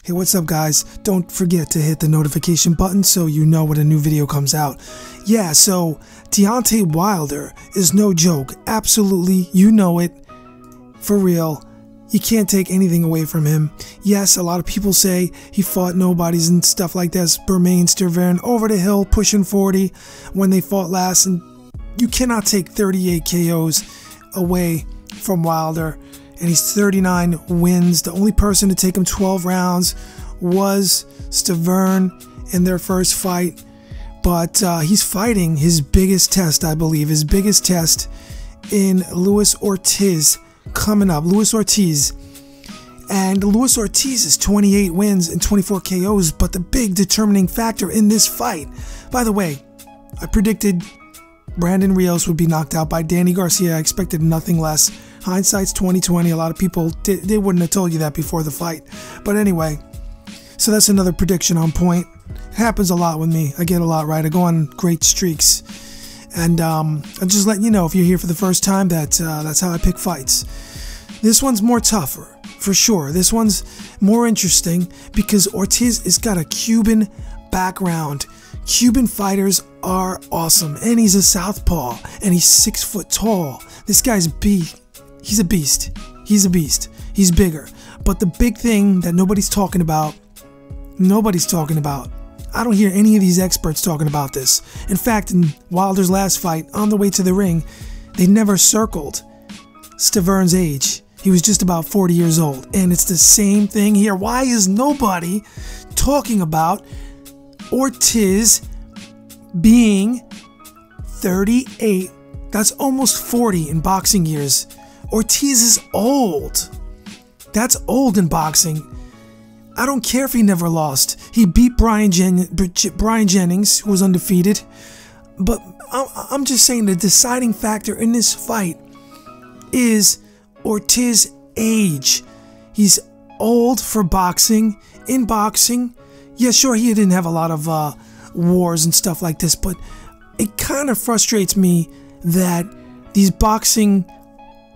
Hey, what's up guys? Don't forget to hit the notification button so you know when a new video comes out. Yeah, so Deontay Wilder is no joke. Absolutely, you know it. For real. You can't take anything away from him. Yes, a lot of people say he fought nobodies and stuff like that. Bermain, Stervern, over the hill, pushing 40 when they fought last. And you cannot take 38 KOs away from Wilder. And he's 39 wins. The only person to take him 12 rounds was Stervern in their first fight. But he's fighting his biggest test, I believe. His biggest test in Luis Ortiz coming up. Luis Ortiz. And Luis Ortiz is 28 wins and 24 KOs. But the big determining factor in this fight, by the way, I predicted Brandon Rios would be knocked out by Danny Garcia. I expected nothing less. Hindsight's 2020. A lot of people, they wouldn't have told you that before the fight. But anyway, so that's another prediction on point. It happens a lot with me. I get a lot right. I go on great streaks. And I'm just letting you know, if you're here for the first time, that that's how I pick fights. This one's more tougher, for sure. This one's more interesting because Ortiz has got a Cuban background. Cuban fighters are awesome. And he's a southpaw. And he's 6 foot tall. This guy's big. He's a beast. He's a beast. He's bigger. But the big thing that nobody's talking about, I don't hear any of these experts talking about this. In fact, in Wilder's last fight, on the way to the ring, they never circled Stervern's age. He was just about 40 years old. And it's the same thing here. Why is nobody talking about Ortiz being 38? That's almost 40 in boxing years. Ortiz is old. That's old in boxing. I don't care if he never lost. He beat Brian Jennings, who was undefeated. But I'm just saying the deciding factor in this fight is Ortiz's age. He's old for boxing. In boxing, yeah, sure, he didn't have a lot of wars and stuff like this, but it kind of frustrates me that these boxing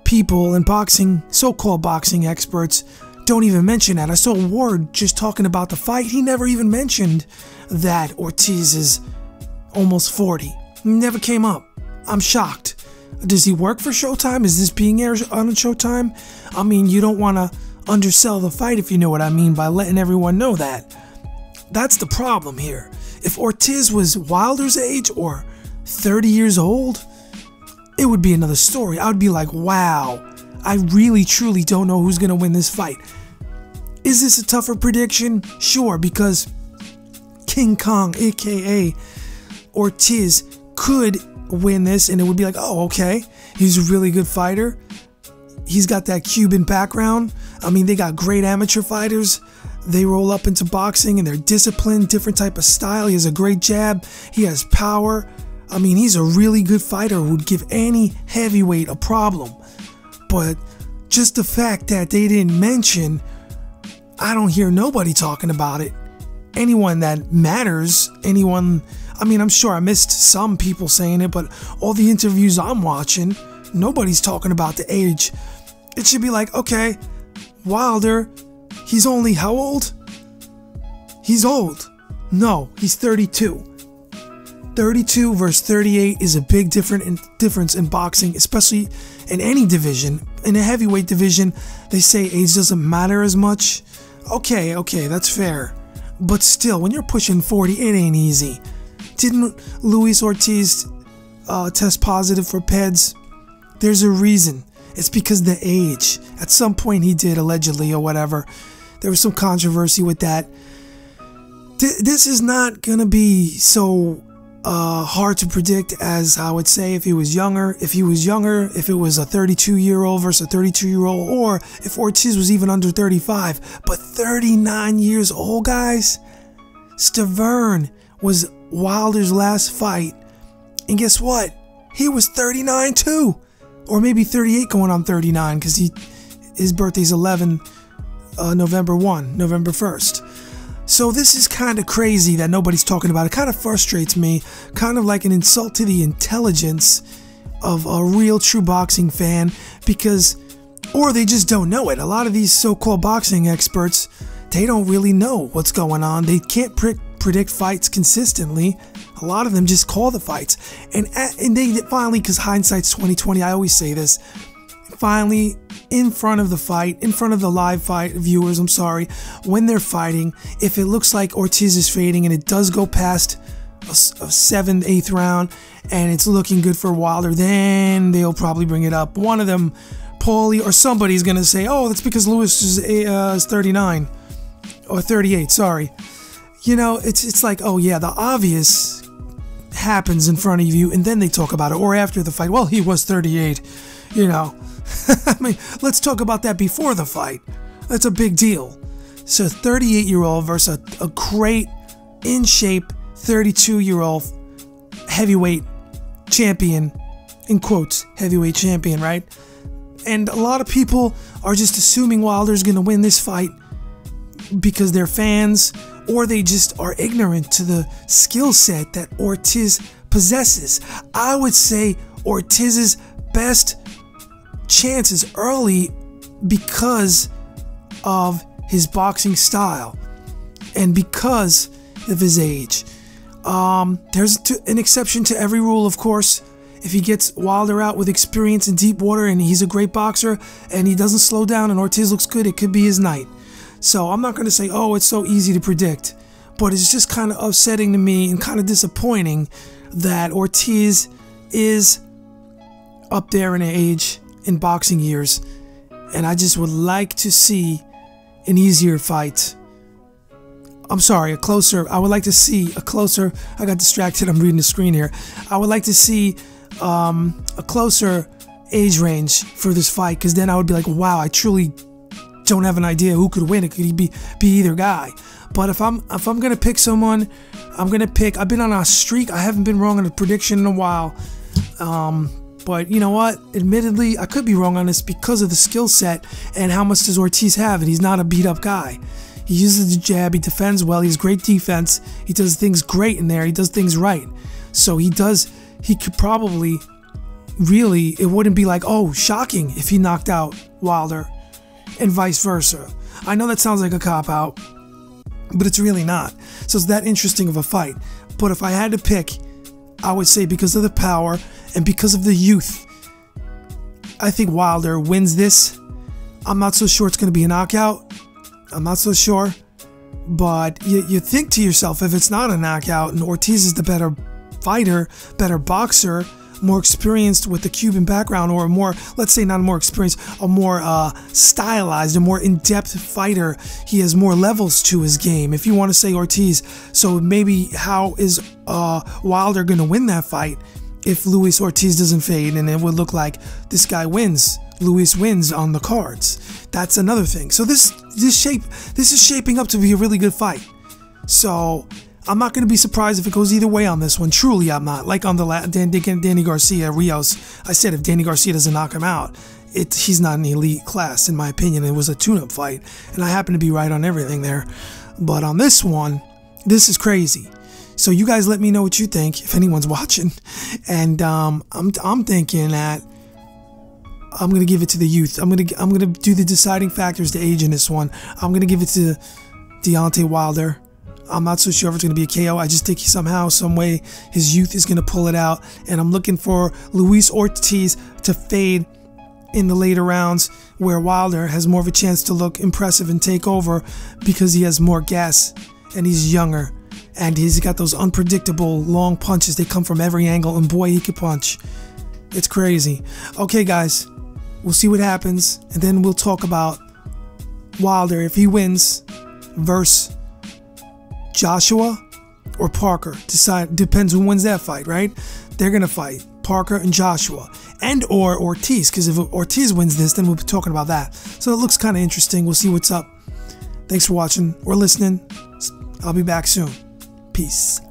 people and so-called boxing experts don't even mention that. I saw Ward just talking about the fight. He never even mentioned that Ortiz is almost 40. Never came up. I'm shocked. Does he work for Showtime? Is this being aired on Showtime? I mean, you don't want to undersell the fight, if you know what I mean, by letting everyone know that. That's the problem here. If Ortiz was Wilder's age or 30 years old, it would be another story. I would be like, wow, I really truly don't know who's going to win this fight. Is this a tougher prediction? Sure, because King Kong, aka Ortiz, could win this and it would be like, oh, okay, he's a really good fighter. He's got that Cuban background. I mean, they got great amateur fighters. They roll up into boxing and they're disciplined, different type of style. He has a great jab. He has power. I mean, he's a really good fighter who would give any heavyweight a problem. But just the fact that they didn't mention, I don't hear nobody talking about it. Anyone that matters, anyone, I mean, I'm sure I missed some people saying it, but all the interviews I'm watching, nobody's talking about the age. It should be like, okay, Wilder, he's only how old? He's old. No, he's 32. 32 versus 38 is a big difference in boxing, especially in any division. In a heavyweight division, they say age doesn't matter as much. Okay, that's fair. But still, when you're pushing 40, it ain't easy. Didn't Luis Ortiz test positive for PEDs? There's a reason. It's because the age. At some point he did, allegedly, or whatever. There was some controversy with that. This is not gonna be so hard to predict as I would say if he was younger. If it was a 32-year-old versus a 32-year-old, or if Ortiz was even under 35. But 39 years old, guys. Stervern was Wilder's last fight. And guess what? He was 39 too. Or maybe 38 going on 39 because his birthday's November 1st. So this is kind of crazy that nobody's talking about it. Kind of frustrates me, kind of like an insult to the intelligence of a real true boxing fan, because, or they just don't know it. A lot of these so-called boxing experts, they don't really know what's going on. They can't predict fights consistently. A lot of them just call the fights. And they finally, because hindsight's 20/20, I always say this, finally, in front of the fight, in front of the live fight viewers, I'm sorry, when they're fighting, if it looks like Ortiz is fading and it does go past a 7th, 8th round and it's looking good for Wilder, then they'll probably bring it up. One of them, Paulie or somebody's going to say, oh, that's because Lewis is 39 or 38, sorry. You know, it's like, oh yeah, the obvious happens in front of you and then they talk about it. Or after the fight, well, he was 38, you know. I mean, let's talk about that before the fight. That's a big deal. So 38-year-old versus a great, in-shape 32-year-old heavyweight champion, in quotes, heavyweight champion, right? And a lot of people are just assuming Wilder's going to win this fight because they're fans, or they just are ignorant to the skill set that Ortiz possesses. I would say Ortiz's best chances early because of his boxing style and because of his age. There's an exception to every rule, of course. If he gets Wilder out with experience in deep water and he's a great boxer and he doesn't slow down and Ortiz looks good, it could be his night. So I'm not going to say, oh, it's so easy to predict, but it's just kind of upsetting to me and kind of disappointing that Ortiz is up there in age, in boxing years, and I just would like to see an easier fight. I'm sorry, I would like to see a closer, I got distracted, I'm reading the screen here. I would like to see a closer age range for this fight, because then I would be like, wow, I truly don't have an idea who could win. It could be either guy. But if I'm gonna pick someone, I'm gonna pick, I've been on a streak, I haven't been wrong on a prediction in a while. But you know what? Admittedly, I could be wrong on this because of the skill set and how much does Ortiz have, and he's not a beat-up guy. He uses the jab, he defends well, he has great defense, he does things great in there, he does things right. So he could probably, really, it wouldn't be like, oh, shocking if he knocked out Wilder, and vice versa. I know that sounds like a cop-out, but it's really not. So it's that interesting of a fight. But if I had to pick, I would say because of the power and because of the youth, I think Wilder wins this. I'm not so sure it's going to be a knockout. I'm not so sure. But you think to yourself, if it's not a knockout and Ortiz is the better fighter, better boxer, more experienced with the Cuban background, or more, let's say not more experienced, a more stylized, a more in-depth fighter, he has more levels to his game. If you want to say Ortiz, so maybe how is Wilder going to win that fight if Luis Ortiz doesn't fade, and it would look like this guy wins, Luis wins on the cards. That's another thing. So this is shaping up to be a really good fight. So I'm not going to be surprised if it goes either way on this one. Truly, I'm not. Like on the Danny Garcia, Rios, I said if Danny Garcia doesn't knock him out, he's not an elite class, in my opinion. It was a tune-up fight, and I happen to be right on everything there. But on this one, this is crazy. So you guys let me know what you think, if anyone's watching. And I'm thinking that I'm going to give it to the youth. I'm going to do the deciding factors, the age in this one. I'm going to give it to Deontay Wilder. I'm not so sure if it's going to be a KO. I just think somehow, some way, his youth is going to pull it out. And I'm looking for Luis Ortiz to fade in the later rounds, where Wilder has more of a chance to look impressive and take over because he has more gas and he's younger. And he's got those unpredictable long punches. They come from every angle, and boy, he can punch. It's crazy. Okay, guys, we'll see what happens, and then we'll talk about Wilder, if he wins, versus Joshua or Parker. Depends who wins that fight, right? They're gonna fight Parker and Joshua, and or Ortiz, because if Ortiz wins this, then we'll be talking about that. So it looks kind of interesting. We'll see what's up. Thanks for watching or listening. I'll be back soon. Peace.